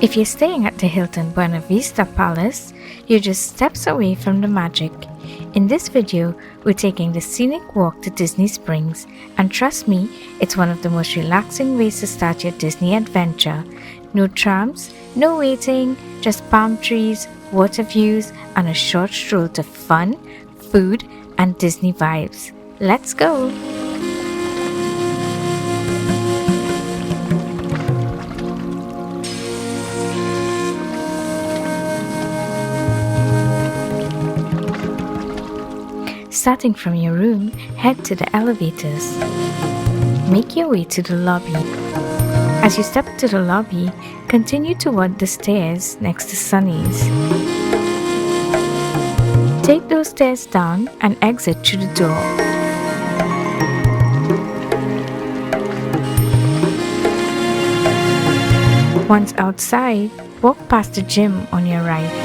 If you're staying at the Hilton Buena Vista Palace, you're just steps away from the magic. In this video, we're taking the scenic walk to Disney Springs, and trust me, it's one of the most relaxing ways to start your Disney adventure. No trams, no waiting, just palm trees, water views, and a short stroll to fun, food, and Disney vibes. Let's go! Starting from your room, head to the elevators. Make your way to the lobby. As you step to the lobby, continue toward the stairs next to Sunny's. Take those stairs down and exit through the door. Once outside, walk past the gym on your right.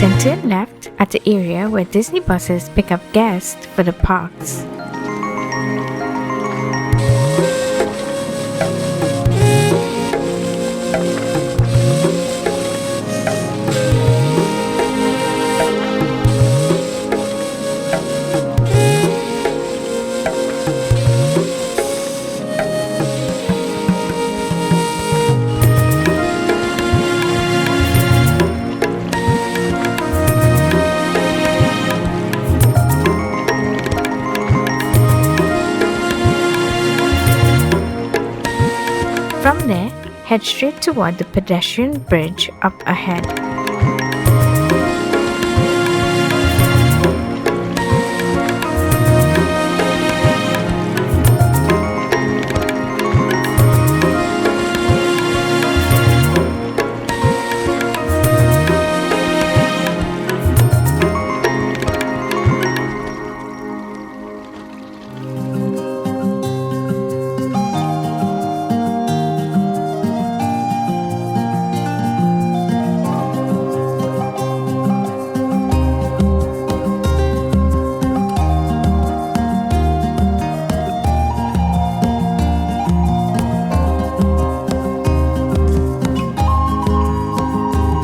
Then turn left at the area where Disney buses pick up guests for the parks. From there, head straight toward the pedestrian bridge up ahead.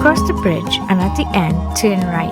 Cross the bridge and at the end, turn right.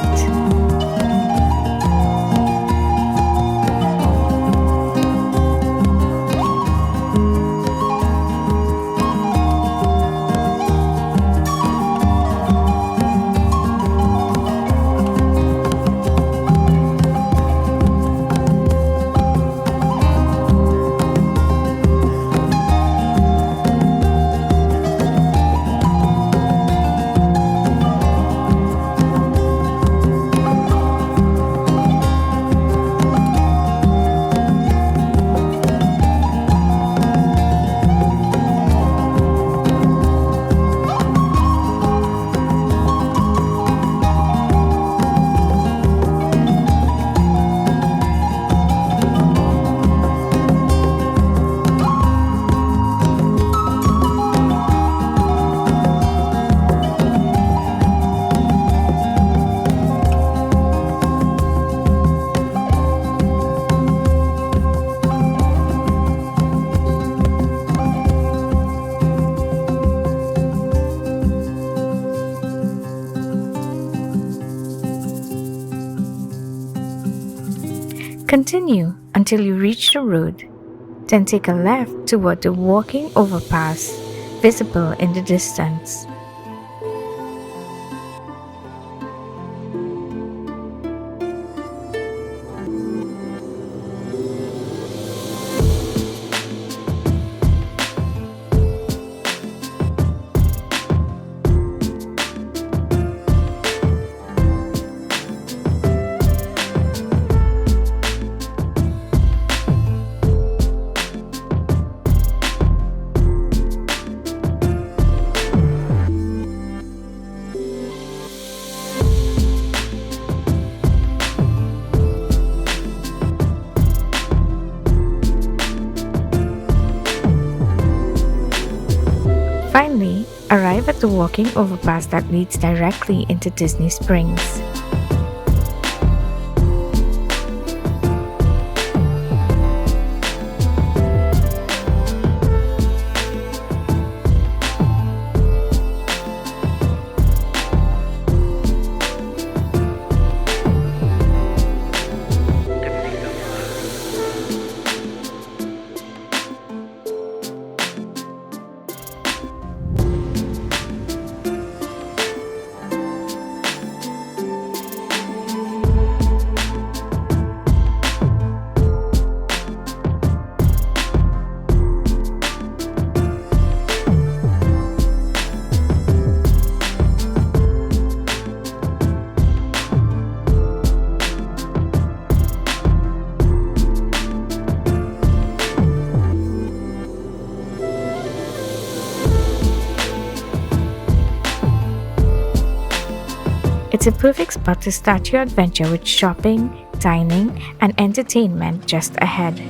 Continue until you reach the road, then take a left toward the walking overpass visible in the distance. Finally, arrive at the walking overpass that leads directly into Disney Springs. It's a perfect spot to start your adventure with shopping, dining, and entertainment just ahead.